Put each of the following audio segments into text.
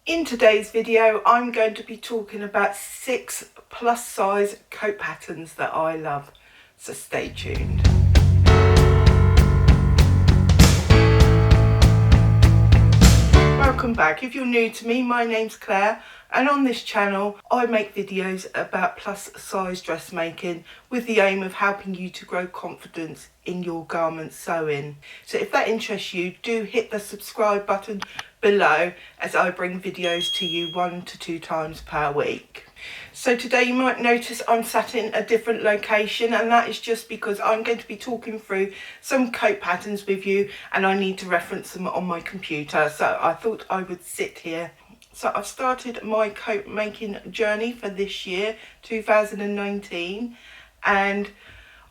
In today's video, I'm going to be talking about 6 plus size coat patterns that I love, so stay tuned. Welcome back. If you're new to me, my name's Claire, and on this channel I make videos about plus size dressmaking with the aim of helping you to grow confidence in your garment sewing. So if that interests you, do hit the subscribe button below, as I bring videos to you 1 to 2 times per week. So today you might notice I'm sat in a different location, and that is just because I'm going to be talking through some coat patterns with you and I need to reference them on my computer, so I thought I would sit here. So I've started my coat making journey for this year, 2019, and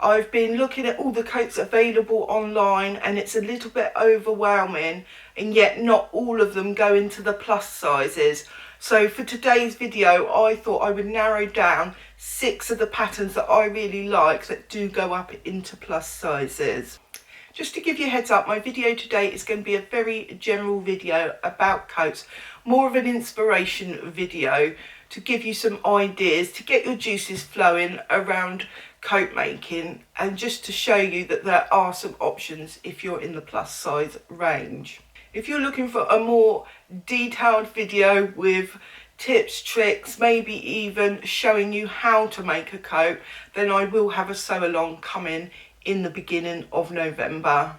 I've been looking at all the coats available online, and it's a little bit overwhelming, and yet not all of them go into the plus sizes. So for today's video, I thought I would narrow down 6 of the patterns that I really like that do go up into plus sizes. Just to give you a heads up, my video today is going to be a very general video about coats, more of an inspiration video to give you some ideas to get your juices flowing around coat making, and just to show you that there are some options if you're in the plus size range. If you're looking for a more detailed video with tips, tricks, maybe even showing you how to make a coat, then I will have a sew along coming in the beginning of November.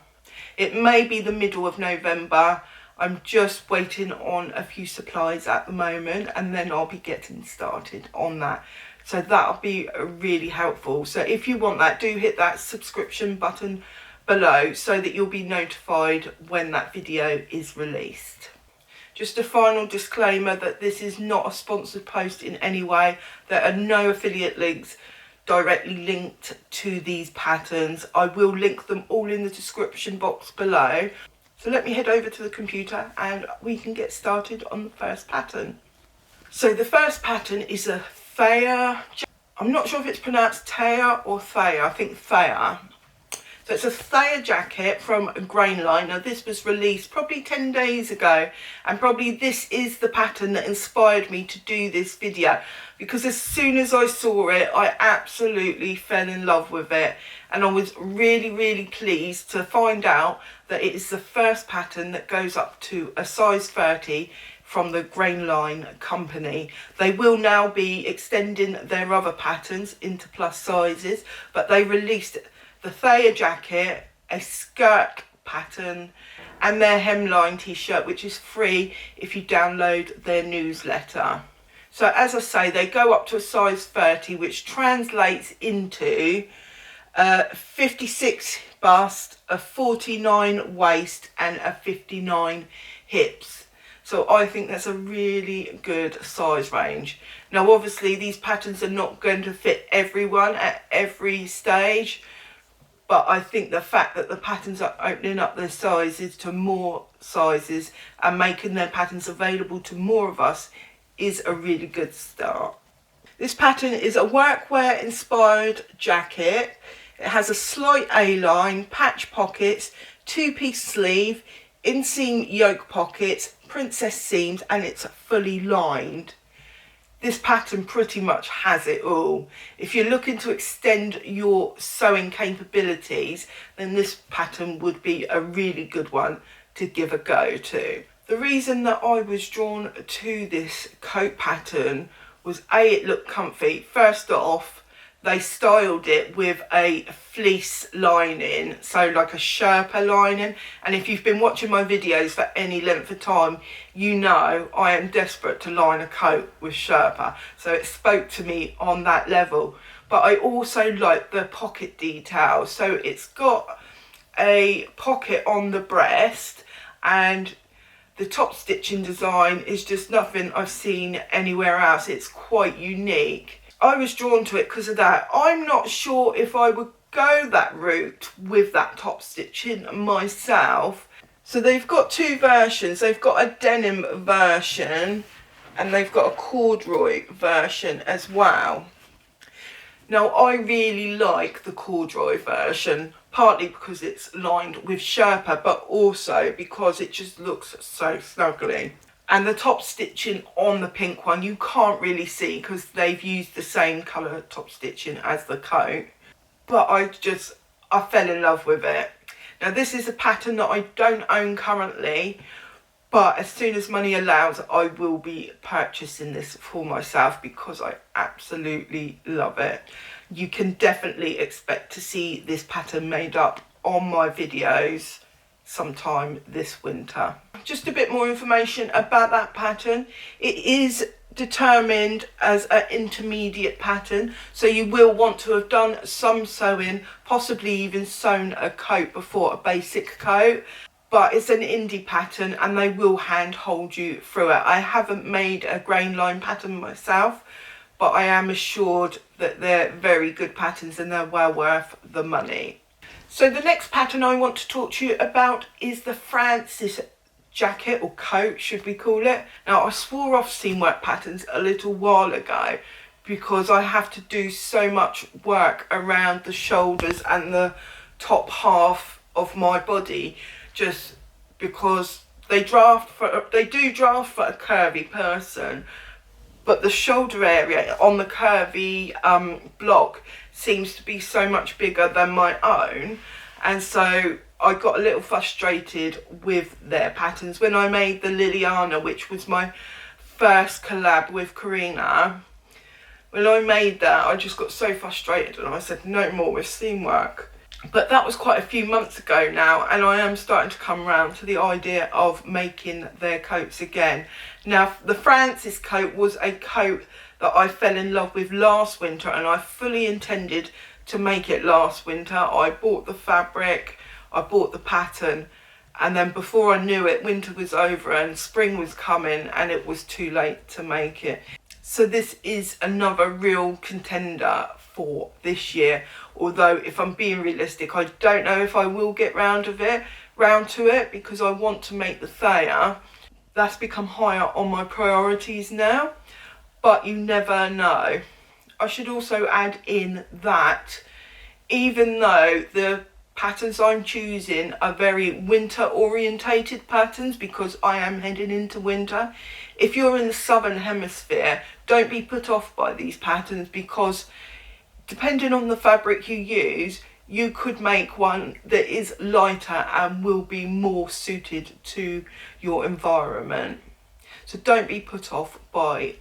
It may be the middle of November. I'm just waiting on a few supplies at the moment, and then I'll be getting started on that. So that'll be really helpful. So if you want that, do hit that subscription button below so that you'll be notified when that video is released. Just a final disclaimer that this is not a sponsored post in any way. There are no affiliate links directly linked to these patterns. I will link them all in the description box below. So let me head over to the computer and we can get started on the first pattern. So the first pattern is a Thea. I'm not sure if it's pronounced Thea or Thea. I think Thea. So it's a Thea jacket from Grainline. Now this was released probably 10 days ago, and probably this is the pattern that inspired me to do this video, because as soon as I saw it I absolutely fell in love with it, and I was really pleased to find out that it is the first pattern that goes up to a size 30 from the Grainline company. They will now be extending their other patterns into plus sizes, but they released the Thea jacket, a skirt pattern, and their hemline t-shirt, which is free if you download their newsletter. So as I say, they go up to a size 30, which translates into 56 bust, a 49 waist and a 59 hips. So I think that's a really good size range. Now obviously these patterns are not going to fit everyone at every stage, but I think the fact that the patterns are opening up their sizes to more sizes and making their patterns available to more of us is a really good start. This pattern is a workwear inspired jacket. It has a slight A-line, patch pockets, 2-piece sleeve, inseam yoke pockets, princess seams, and it's fully lined. This pattern pretty much has it all. If you're looking to extend your sewing capabilities, then this pattern would be a really good one to give a go to. The reason that I was drawn to this coat pattern was A, it looked comfy. First off, they styled it with a fleece lining, so like a Sherpa lining, and if you've been watching my videos for any length of time, you know I am desperate to line a coat with Sherpa, so it spoke to me on that level. But I also like the pocket detail, so it's got a pocket on the breast, and the top stitching design is just nothing I've seen anywhere else. It's quite unique. I was drawn to it because of that. I'm not sure if I would go that route with that top stitching myself. So they've got 2 versions. They've got a denim version and they've got a corduroy version as well. Now I really like the corduroy version, partly because it's lined with Sherpa, but also because it just looks so snuggly. And the top stitching on the pink one you can't really see because they've used the same colour top stitching as the coat. But I fell in love with it. Now this is a pattern that I don't own currently, but as soon as money allows I will be purchasing this for myself because I absolutely love it. You can definitely expect to see this pattern made up on my videos sometime this winter. Just a bit more information about that pattern. It is determined as an intermediate pattern, so you will want to have done some sewing, possibly even sewn a coat before a basic coat. But it's an indie pattern and they will hand hold you through it. I haven't made a grain line pattern myself, but I am assured that they're very good patterns and they're well worth the money. So the next pattern I want to talk to you about is the Francis jacket, or coat should we call it. Now I swore off seam work patterns a little while ago because I have to do so much work around the shoulders and the top half of my body, just because they do draft for a curvy person, but the shoulder area on the curvy block seems to be so much bigger than my own, and so I got a little frustrated with their patterns. When I made the Liliana, which was my first collab with Karina, when I made that I just got so frustrated and I said no more with seam work. But that was quite a few months ago now, and I am starting to come around to the idea of making their coats again. Now the Francis coat was a coat that I fell in love with last winter, and I fully intended to make it last winter. I bought the fabric, I bought the pattern, and then before I knew it, winter was over and spring was coming and it was too late to make it. So this is another real contender for this year, although if I'm being realistic, I don't know if I will get round to it because I want to make the Thea. That's become higher on my priorities now, but you never know. I should also add in that even though the patterns I'm choosing are very winter orientated patterns because I am heading into winter, if you're in the southern hemisphere, don't be put off by these patterns because depending on the fabric you use, you could make one that is lighter and will be more suited to your environment. So don't be put off by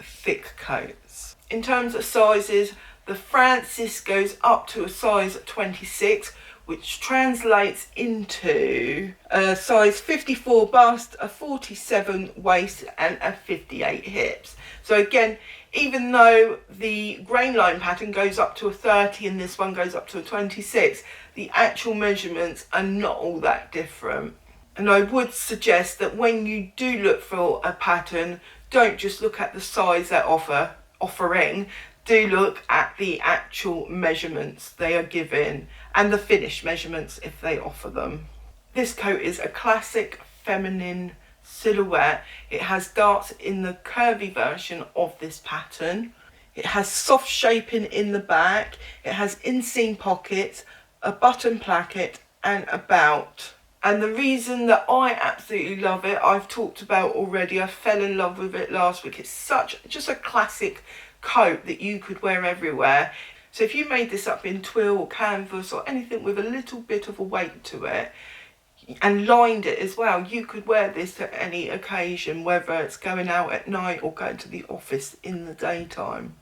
thick coats. In terms of sizes, the Francis goes up to a size 26, which translates into a size 54 bust, a 47 waist and a 58 hips. So again, even though the grain line pattern goes up to a 30 and this one goes up to a 26, the actual measurements are not all that different. And I would suggest that when you do look for a pattern, don't just look at the size they're offering, do look at the actual measurements they are giving and the finished measurements if they offer them. This coat is a classic feminine silhouette. It has darts in the curvy version of this pattern. It has soft shaping in the back. It has inseam pockets, a button placket and a belt. And the reason that I absolutely love it, I've talked about already. I fell in love with it last week. It's just a classic coat that you could wear everywhere. So if you made this up in twill or canvas or anything with a little bit of a weight to it and lined it as well, you could wear this to any occasion, whether it's going out at night or going to the office in the daytime.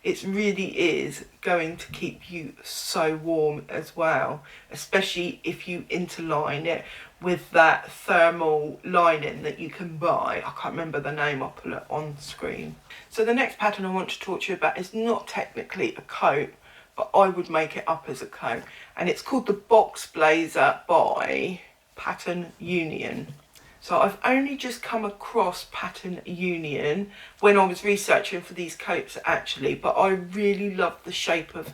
It really is going to keep you so warm as well, especially if you interline it with that thermal lining that you can buy. I can't remember the name, I'll put it on screen. So the next pattern I want to talk to you about is not technically a coat, but I would make it up as a coat, and it's called the Box Blazer by Pattern Union. So I've only just come across Pattern Union when I was researching for these coats actually, but I really love the shape of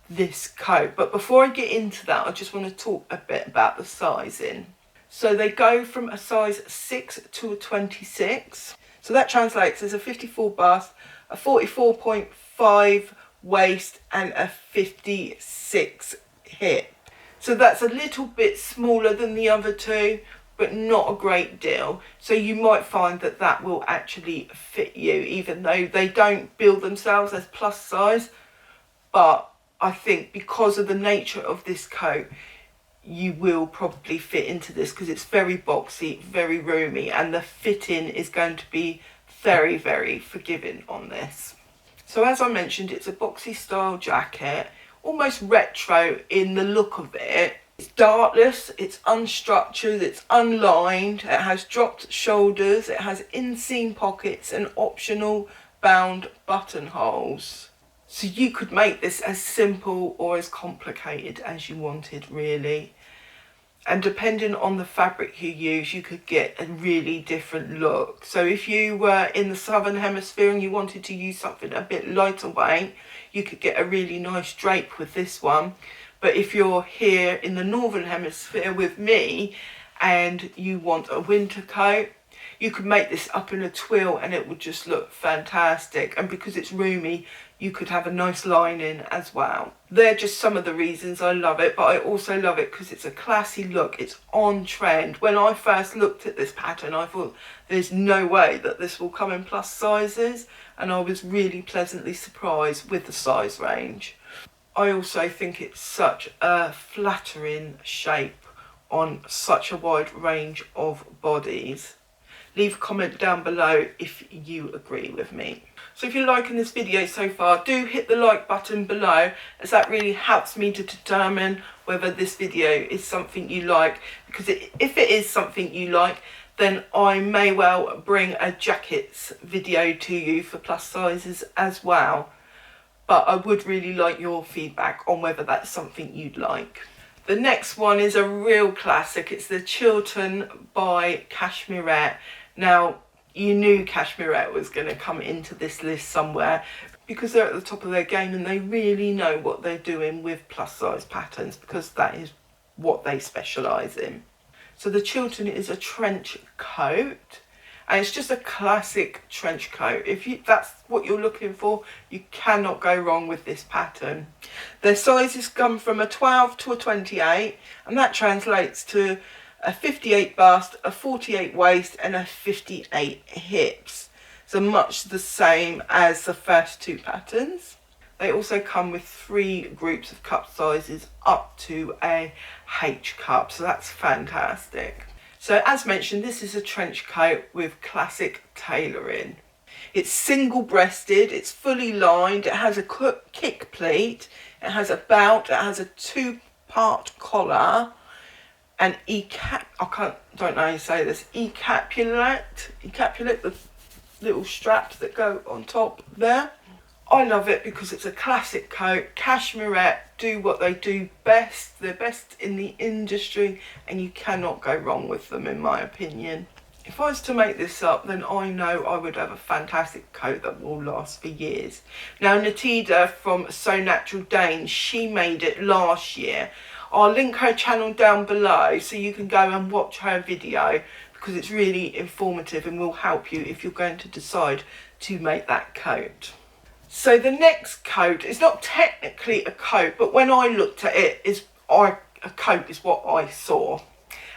this coat. But before I get into that, I just want to talk a bit about the sizing. So they go from a size 6 to a 26. So that translates as a 54 bust, a 44.5 waist and a 56 hip. So that's a little bit smaller than the other two, but not a great deal. So you might find that that will actually fit you, even though they don't bill themselves as plus size. But I think because of the nature of this coat, you will probably fit into this because it's very boxy, very roomy, and the fitting is going to be very, very forgiving on this. So as I mentioned, it's a boxy style jacket, almost retro in the look of it. It's dartless, it's unstructured, it's unlined, it has dropped shoulders, it has inseam pockets and optional bound buttonholes. So you could make this as simple or as complicated as you wanted, really. And depending on the fabric you use, you could get a really different look. So if you were in the southern hemisphere and you wanted to use something a bit lighter weight, you could get a really nice drape with this one. But if you're here in the northern hemisphere with me and you want a winter coat, you could make this up in a twill and it would just look fantastic. And because it's roomy, you could have a nice lining as well. They're just some of the reasons I love it, but I also love it because it's a classy look. It's on trend. When I first looked at this pattern, I thought there's no way that this will come in plus sizes, and I was really pleasantly surprised with the size range. I also think it's such a flattering shape on such a wide range of bodies. Leave a comment down below if you agree with me. So if you're liking this video so far, do hit the like button below, as that really helps me to determine whether this video is something you like. Because if it is something you like, then I may well bring a jackets video to you for plus sizes as well. But I would really like your feedback on whether that's something you'd like. The next one is a real classic. It's the Chiltern by Cashmerette. Now, you knew Cashmerette was going to come into this list somewhere because they're at the top of their game and they really know what they're doing with plus size patterns, because that is what they specialise in. So the Chiltern is a trench coat, and it's just a classic trench coat. If that's what you're looking for, you cannot go wrong with this pattern. Their sizes come from a 12 to a 28, and that translates to a 58 bust, a 48 waist and a 58 hips. So much the same as the first two patterns. They also come with 3 groups of cup sizes up to a H cup, so that's fantastic. So as mentioned, this is a trench coat with classic tailoring. It's single breasted, it's fully lined, it has a kick pleat, it has a belt, it has a 2-part collar, and don't know how you say this, encapsulate, the little straps that go on top there. I love it because it's a classic coat. Cashmerette do what they do best. They're best in the industry and you cannot go wrong with them, in my opinion. If I was to make this up, then I know I would have a fantastic coat that will last for years. Now, Natida from So Natural Dane, she made it last year. I'll link her channel down below so you can go and watch her video, because it's really informative and will help you if you're going to decide to make that coat. So the next coat is not technically a coat, but when I looked at it, a coat is what I saw.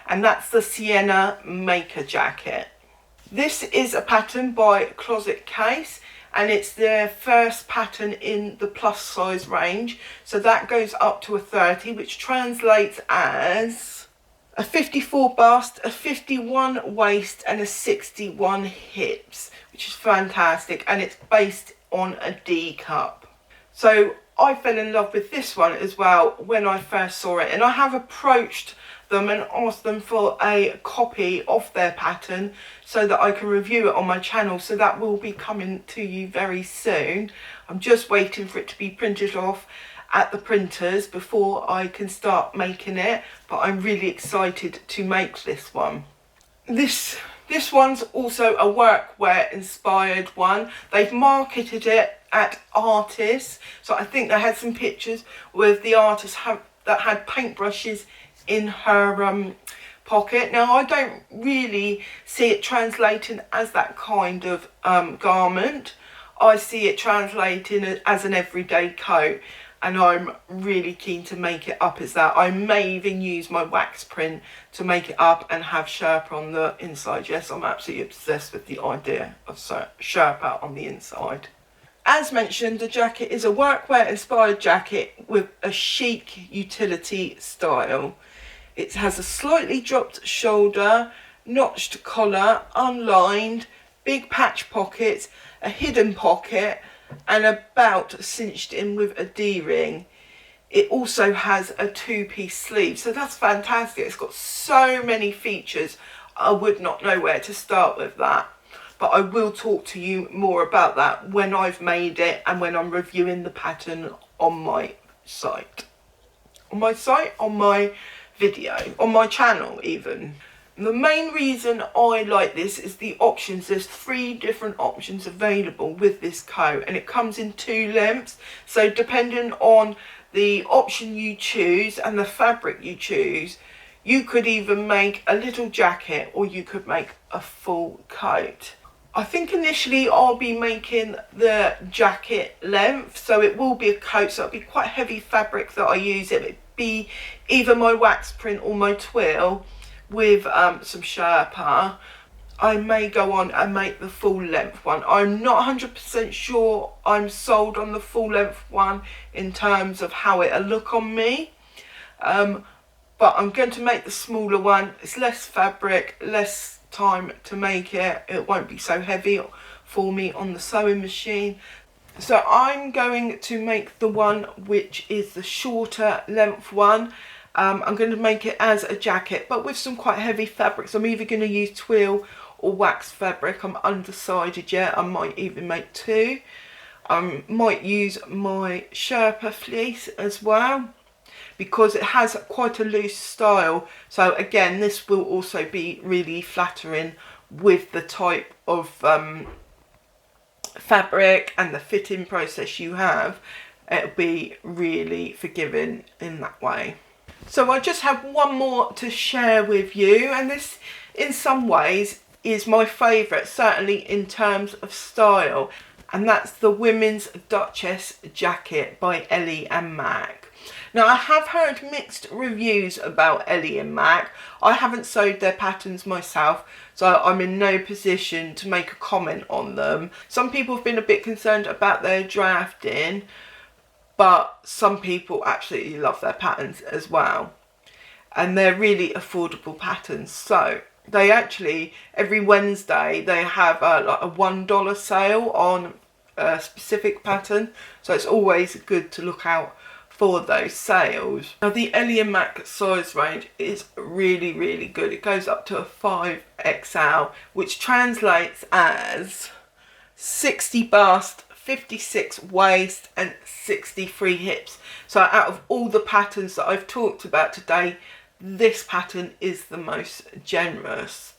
And that's the Sienna Maker jacket. This is a pattern by Closet Case, and it's their first pattern in the plus size range. So that goes up to a 30, which translates as a 54 bust, a 51 waist and a 61 hips, which is fantastic, and it's based on a D cup. So I fell in love with this one as well when I first saw it, and I have approached them and asked them for a copy of their pattern so that I can review it on my channel. So that will be coming to you very soon. I'm just waiting for it to be printed off at the printers before I can start making it, but I'm really excited to make this one. This one's also a workwear inspired one. They've marketed it at artists, so I think they had some pictures with the artist that had paintbrushes in her pocket. Now, I don't really see it translating as that kind of garment. I see it translating as an everyday coat. and I'm really keen to make it up as that. I may even use my wax print to make it up and have Sherpa on the inside. Yes, I'm absolutely obsessed with the idea of Sherpa on the inside. As mentioned, the jacket is a workwear inspired jacket with a chic utility style. It has a slightly dropped shoulder, notched collar, unlined, big patch pockets, a hidden pocket, and a belt cinched in with a D-ring. It also has a 2-piece sleeve, so that's fantastic. It's got so many features, I would not know where to start with that. But I will talk to you more about that when I've made it and when I'm reviewing the pattern on my site. On my video, on my channel even. The main reason I like this is the options. There's 3 different options available with this coat, and it comes in 2 lengths. So depending on the option you choose and the fabric you choose, you could either make a little jacket or you could make a full coat. I think initially I'll be making the jacket length, so it will be a coat, so it'll be quite heavy fabric that I use. It'll be either my wax print or my twill with some Sherpa. I may go on and make the full length one. I'm not 100% sure I'm sold on the full length one in terms of how it'll look on me. But I'm going to make the smaller one. It's less fabric, less time to make it. It won't be so heavy for me on the sewing machine. So I'm going to make the one which is the shorter length one. I'm going to make it as a jacket, but with some quite heavy fabrics. I'm either going to use twill or wax fabric. I'm undecided yet. I might even make 2. I might use my Sherpa fleece as well, because it has quite a loose style. So again, this will also be really flattering with the type of fabric and the fitting process you have. It'll be really forgiving in that way. So I just have one more to share with you, and this in some ways is my favourite, certainly in terms of style, and that's the women's Duchess jacket by Ellie and Mac. Now, I have heard mixed reviews about Ellie and Mac. I haven't sewed their patterns myself, so I'm in no position to make a comment on them. Some people have been a bit concerned about their drafting, but some people absolutely love their patterns as well. And they're really affordable patterns. So they actually, every Wednesday, they have like a $1 sale on a specific pattern. So it's always good to look out for those sales. Now the Ellie and Mac size range is really, really good. It goes up to a 5XL, which translates as 60 bust, 56 waist and 63 hips. So out of all the patterns that I've talked about today, this pattern is the most generous.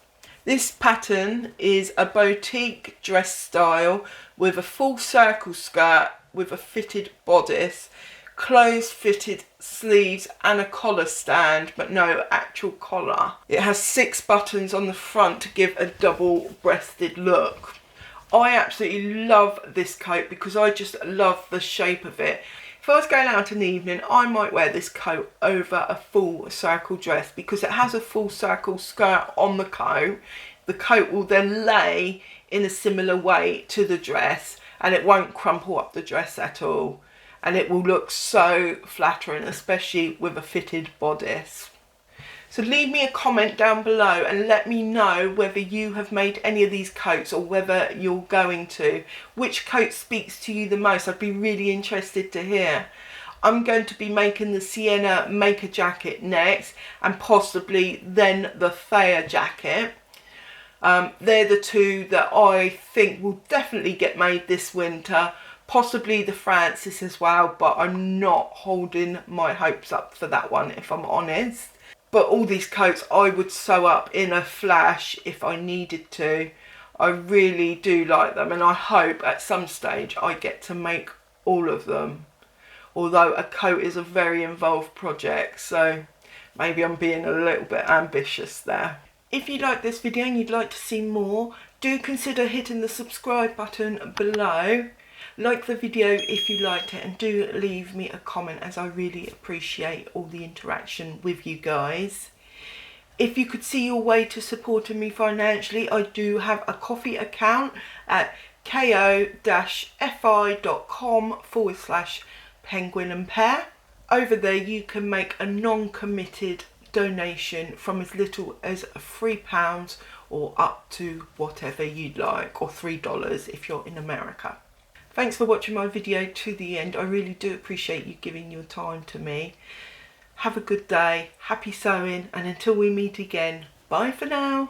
This pattern is a boutique dress style with a full circle skirt with a fitted bodice, closed fitted sleeves and a collar stand, but no actual collar. It has 6 buttons on the front to give a double breasted look. I absolutely love this coat because I just love the shape of it. If I was going out in the evening, I might wear this coat over a full circle dress because it has a full circle skirt on the coat. The coat will then lay in a similar way to the dress and it won't crumple up the dress at all. And it will look so flattering, especially with a fitted bodice. So leave me a comment down below and let me know whether you have made any of these coats or whether you're going to. Which coat speaks to you the most? I'd be really interested to hear. I'm going to be making the Sienna Maker jacket next and possibly then the Thea jacket. They're the 2 that I think will definitely get made this winter. Possibly the Francis as well, but I'm not holding my hopes up for that one if I'm honest. But all these coats I would sew up in a flash if I needed to. I really do like them and I hope at some stage I get to make all of them. Although a coat is a very involved project, so maybe I'm being a little bit ambitious there. If you like this video and you'd like to see more, do consider hitting the subscribe button below. Like the video if you liked it, and do leave me a comment, as I really appreciate all the interaction with you guys. If you could see your way to supporting me financially, I do have a Ko-fi account at ko-fi.com/penguin and pear. Over there you can make a non-committed donation from as little as £3 or up to whatever you'd like, or $3 if you're in America. Thanks for watching my video to the end. I really do appreciate you giving your time to me. Have a good day, happy sewing, and until we meet again, bye for now.